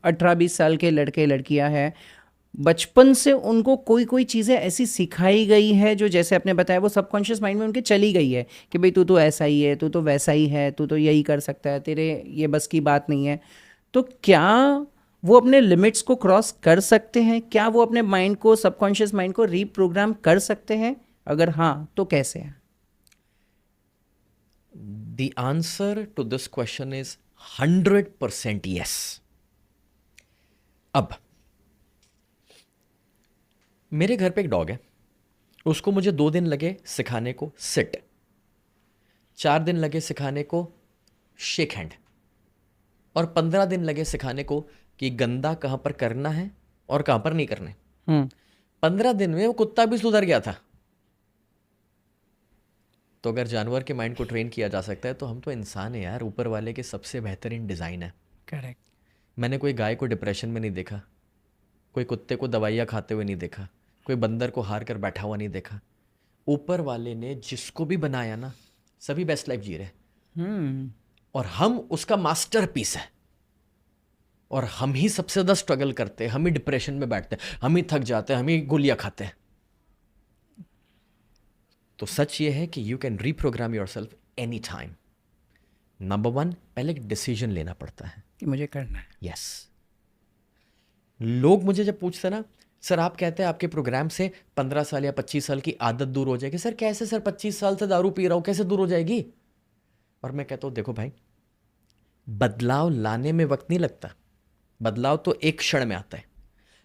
18-20 साल के लड़के लड़कियां हैं, बचपन से उनको कोई कोई चीज़ें ऐसी सिखाई गई है जो जैसे आपने बताया वो सबकॉन्शियस माइंड में उनके चली गई है कि भाई तू तो ऐसा ही है, तू तो वैसा ही है, तू तो यही कर सकता है, तेरे ये बस की बात नहीं है। तो क्या वो अपने लिमिट्स को क्रॉस कर सकते हैं? क्या वो अपने माइंड को, सबकॉन्शियस माइंड को रीप्रोग्राम कर सकते हैं? अगर हाँ तो कैसे है? The answer to this question is 100% yes. अब मेरे घर पे एक डॉग है, उसको मुझे 2 दिन लगे सिखाने को सिट, 4 दिन लगे सिखाने को शेक हैंड, और 15 दिन लगे सिखाने को कि गंदा कहाँ पर करना है और कहाँ पर नहीं करना है। हम्म 15 दिन में वो कुत्ता भी सुधर गया था। तो अगर जानवर के माइंड को ट्रेन किया जा सकता है तो हम तो इंसान है यार, ऊपर वाले के सबसे बेहतरीन डिज़ाइन है। करेक्ट। मैंने कोई गाय को डिप्रेशन में नहीं देखा, कोई कुत्ते को दवाइयाँ खाते हुए नहीं देखा, कोई बंदर को हार कर बैठा हुआ नहीं देखा। ऊपर वाले ने जिसको भी बनाया ना, सभी बेस्ट लाइफ जी रहे हैं, हम्म और हम उसका मास्टरपीस है। और हम ही सबसे ज़्यादा स्ट्रगल करते हैं, हम ही डिप्रेशन में बैठते हैं, हम ही थक जाते हैं, हम ही गोलियां खाते हैं। तो सच ये है कि you can reprogram your self any time. Number 1, पहले एक डिसीजन लेना पड़ता है। कि मुझे करना है। यस। लोग मुझे जब पूछते हैं ना, सर आप कहते हैं आपके प्रोग्राम से 15 साल या 25 साल की आदत दूर हो जाएगी। सर कैसे सर, 25 साल से दारू पी रहा हूं, कैसे दूर हो जाएगी? और मैं कहता हूं देखो भाई, बदलाव लाने में वक्त नहीं लगता, बदलाव तो एक क्षण में आता है,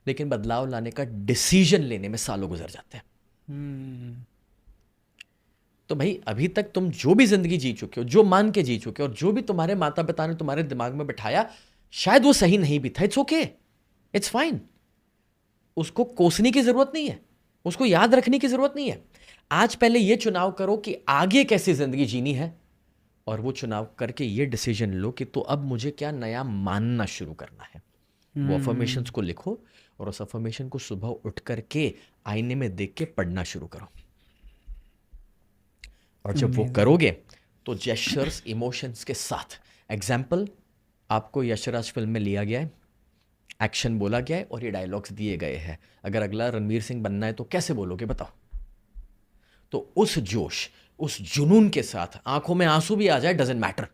लेकिन बदलाव लाने का डिसीजन लेने में सालों गुजर जाते हैं। हम्म तो भाई अभी तक तुम जो भी जिंदगी जी चुके हो, जो मान के जी चुके हो, और जो भी तुम्हारे माता पिता ने तुम्हारे दिमाग में बिठाया, शायद वो सही नहीं भी था। It's okay, it's fine. उसको कोसने की जरूरत नहीं है, उसको याद रखने की जरूरत नहीं है। आज पहले ये चुनाव करो कि आगे कैसी जिंदगी जीनी है, और वो चुनाव करके ये डिसीजन लो कि तो अब मुझे क्या नया मानना शुरू करना है। वो अफर्मेशंस को लिखो, और उस अफर्मेशन को सुबह उठ करके आईने में देख के पढ़ना शुरू करो। और जब वो Amazing. करोगे तो जेस्चर्स, इमोशंस के साथ, एग्जाम्पल, आपको यशराज फिल्म में लिया गया है, एक्शन बोला गया है और ये डायलॉग्स दिए गए हैं। अगर अगला रणवीर सिंह बनना है तो कैसे बोलोगे बताओ? तो उस जोश, उस जुनून के साथ, आंखों में आंसू भी आ जाए डजेंट मैटर,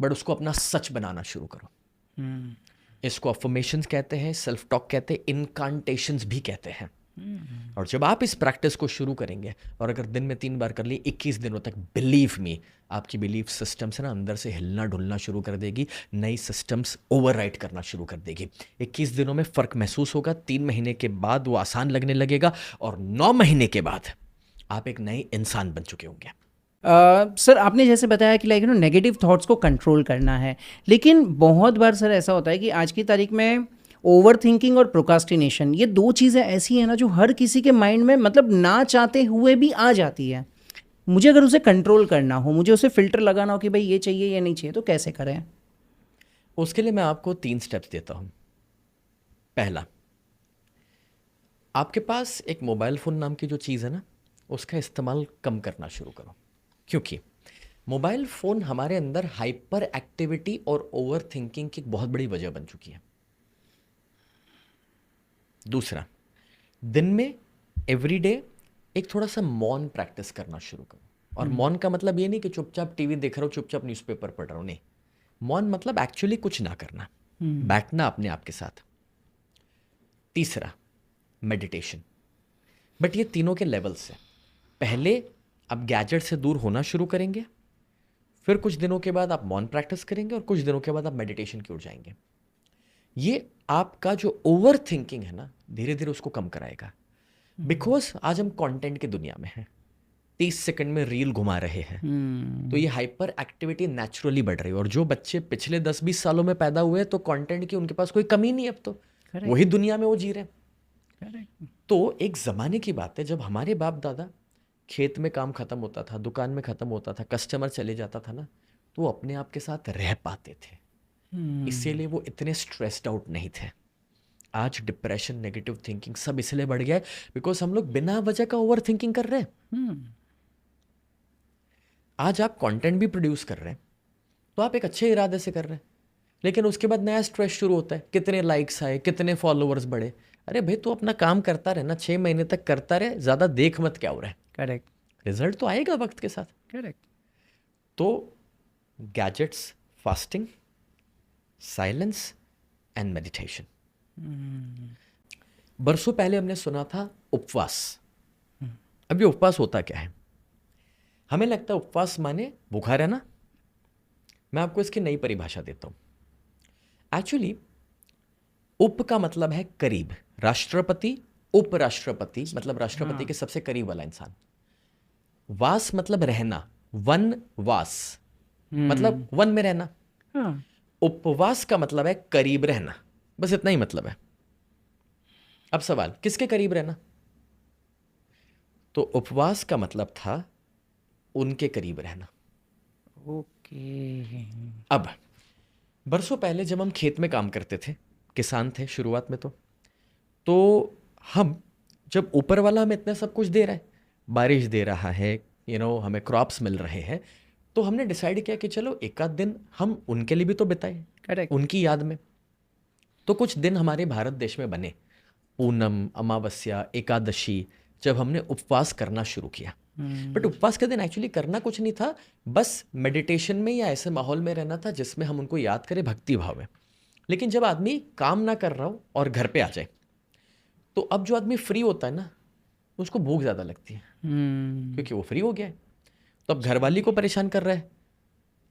बट उसको अपना सच बनाना शुरू करो। हम्म इसको अफर्मेशंस कहते हैं, सेल्फ टॉक कहते हैं, इनकांटेशंस भी कहते हैं। और जब आप इस प्रैक्टिस को शुरू करेंगे, और अगर दिन में 3 बार कर लिए 21 दिनों तक, बिलीव मी, आपकी बिलीफ सिस्टम से ना अंदर से हिलना डुलना शुरू कर देगी, नई सिस्टम्स ओवरराइड करना शुरू कर देगी। 21 दिनों में फ़र्क महसूस होगा, 3 महीने के बाद वो आसान लगने लगेगा, और 9 महीने के बाद आप एक नए इंसान बन चुके होंगे। सर आपने जैसे बताया कि लाइक नेगेटिव थॉट्स को कंट्रोल करना है, लेकिन बहुत बार सर ऐसा होता है कि आज की तारीख में ओवर थिंकिंग और प्रोकास्टिनेशन, ये दो चीज़ें ऐसी हैं ना जो हर किसी के माइंड में मतलब ना चाहते हुए भी आ जाती है। मुझे अगर उसे कंट्रोल करना हो, मुझे उसे फिल्टर लगाना हो कि भाई ये चाहिए या नहीं चाहिए, तो कैसे करें? उसके लिए मैं आपको 3 स्टेप्स देता हूं। पहला, आपके पास एक मोबाइल फ़ोन नाम की जो चीज़ है ना, उसका इस्तेमाल कम करना शुरू करो। क्योंकि मोबाइल फ़ोन हमारे अंदर हाइपर एक्टिविटी और ओवर थिंकिंग की एक बहुत बड़ी वजह बन चुकी है। दूसरा, दिन में एवरीडे एक थोड़ा सा मौन प्रैक्टिस करना शुरू करो। और मौन का मतलब ये नहीं कि चुपचाप टीवी देख रहा हो, चुपचाप न्यूज़पेपर पढ़ रहा हो, नहीं। मौन मतलब एक्चुअली कुछ ना करना, बैठना अपने आप के साथ। तीसरा, मेडिटेशन। बट ये तीनों के लेवल्स हैं। पहले आप गैजेट से दूर होना शुरू करेंगे, फिर कुछ दिनों के बाद आप मौन प्रैक्टिस करेंगे, और कुछ दिनों के बाद आप मेडिटेशन की ओर जाएंगे। ये आपका जो ओवर थिंकिंग है ना, धीरे धीरे उसको कम कराएगा। बिकॉज आज हम कंटेंट की दुनिया में हैं, 30 सेकंड में रील घुमा रहे हैं, तो ये हाइपर एक्टिविटी नेचुरली बढ़ रही है। और जो बच्चे पिछले 10-20 सालों में पैदा हुए तो कंटेंट की उनके पास कोई कमी नहीं है, अब तो करेक्ट। वही दुनिया में वो जी रहे हैं। करेक्ट। तो एक ज़माने की बात है जब हमारे बाप दादा, खेत में काम ख़त्म होता था, दुकान में ख़त्म होता था, कस्टमर चले जाता था ना, तो वो अपने आप के साथ रह पाते थे, इसीलिए वो इतने स्ट्रेस्ड आउट नहीं थे। आज डिप्रेशन, नेगेटिव थिंकिंग सब इसलिए बढ़ गया है बिकॉज हम लोग बिना वजह का ओवर थिंकिंग कर रहे हैं। आज आप कंटेंट भी प्रोड्यूस कर रहे हैं तो आप एक अच्छे इरादे से कर रहे हैं, लेकिन उसके बाद नया स्ट्रेस शुरू होता है, कितने लाइक्स आए, कितने फॉलोअर्स बढ़े। अरे भाई तू अपना काम करता रहे ना, 6 महीने तक करता रहे, ज़्यादा देख मत क्या हो रहा है, करेक्ट, रिजल्ट तो आएगा वक्त के साथ। करेक्ट। तो gadgets, fasting, silence and meditation. बरसों पहले हमने सुना था उपवास। अब ये उपवास होता क्या है? हमें लगता है उपवास माने भूखा रहना। मैं आपको इसकी नई परिभाषा देता हूं। एक्चुअली उप का मतलब है करीब, राष्ट्रपति, उपराष्ट्रपति मतलब राष्ट्रपति के सबसे करीब वाला इंसान। वास मतलब रहना, वन वास मतलब वन में रहना। हाँ, उपवास का मतलब है करीब रहना, बस इतना ही मतलब है। अब सवाल, किसके करीब रहना? तो उपवास का मतलब था उनके करीब रहना। ओके। अब बरसों पहले जब हम खेत में काम करते थे, किसान थे शुरुआत में, तो हम जब ऊपर वाला हमें इतना सब कुछ दे रहा है, बारिश दे रहा है, हमें क्रॉप्स मिल रहे हैं, तो हमने डिसाइड किया कि चलो एक आध दिन हम उनके लिए भी तो बिताएं, करेक्ट। उनकी याद में। तो कुछ दिन हमारे भारत देश में बने, पूनम, अमावस्या, एकादशी, जब हमने उपवास करना शुरू किया। बट उपवास के दिन एक्चुअली करना कुछ नहीं था, बस मेडिटेशन में या ऐसे माहौल में रहना था जिसमें हम उनको याद करें भक्ति भाव में। लेकिन जब आदमी काम ना कर रहा हो और घर पे आ जाए, तो अब जो आदमी फ्री होता है ना, उसको भूख ज़्यादा लगती है, क्योंकि वो फ्री हो गया है। तो अब घरवाली को परेशान कर रहा है,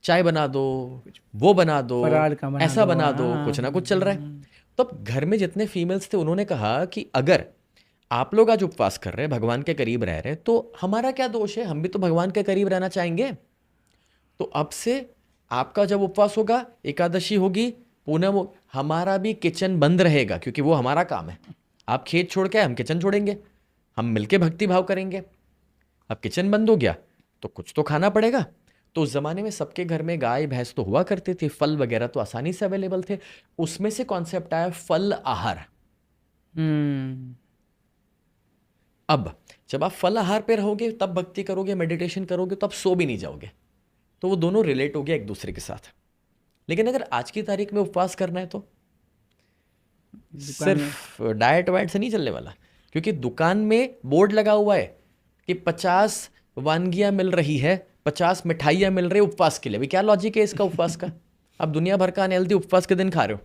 चाय बना दो, वो बना दो, फराळ का बना ऐसा दो, बना दो, हाँ, कुछ ना कुछ चल रहा है। तो अब घर में जितने फीमेल्स थे उन्होंने कहा कि अगर आप लोग आज उपवास कर रहे हैं, भगवान के करीब रह रहे हैं, तो हमारा क्या दोष है, हम भी तो भगवान के करीब रहना चाहेंगे। तो अब से आपका जब उपवास होगा, एकादशी होगी, पूनम, हमारा भी किचन बंद रहेगा, क्योंकि वो हमारा काम है। आप खेत छोड़ के, हम किचन छोड़ेंगे, हम मिलके भक्ति भाव करेंगे। अब किचन बंद हो गया तो कुछ तो खाना पड़ेगा। तो उस जमाने में सबके घर में गाय भैंस तो हुआ करती थी, फल वगैरह तो आसानी से अवेलेबल थे। उसमें से कॉन्सेप्ट आया फल आहार। अब जब आप फल आहार पे रहोगे, तब भक्ति करोगे, मेडिटेशन करोगे, तो आप सो भी नहीं जाओगे। तो वो दोनों रिलेट हो गया एक दूसरे के साथ। लेकिन अगर आज की तारीख में उपवास करना है तो दुकान में सिर्फ डाइट वाइट से नहीं चलने वाला, क्योंकि दुकान में बोर्ड लगा हुआ है कि 50 वानगियां मिल रही है, 50 मिठाइयां मिल रही है उपवास के लिए। अभी क्या लॉजिक है इसका उपवास का? आप दुनिया भर का अनहेल्दी उपवास के दिन खा रहे हो।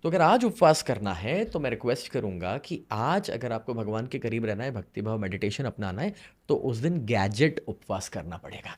तो अगर आज उपवास करना है तो मैं रिक्वेस्ट करूंगा कि आज अगर आपको भगवान के करीब रहना है, भक्ति भाव मेडिटेशन अपनाना है, तो उस दिन गैजेट उपवास करना पड़ेगा।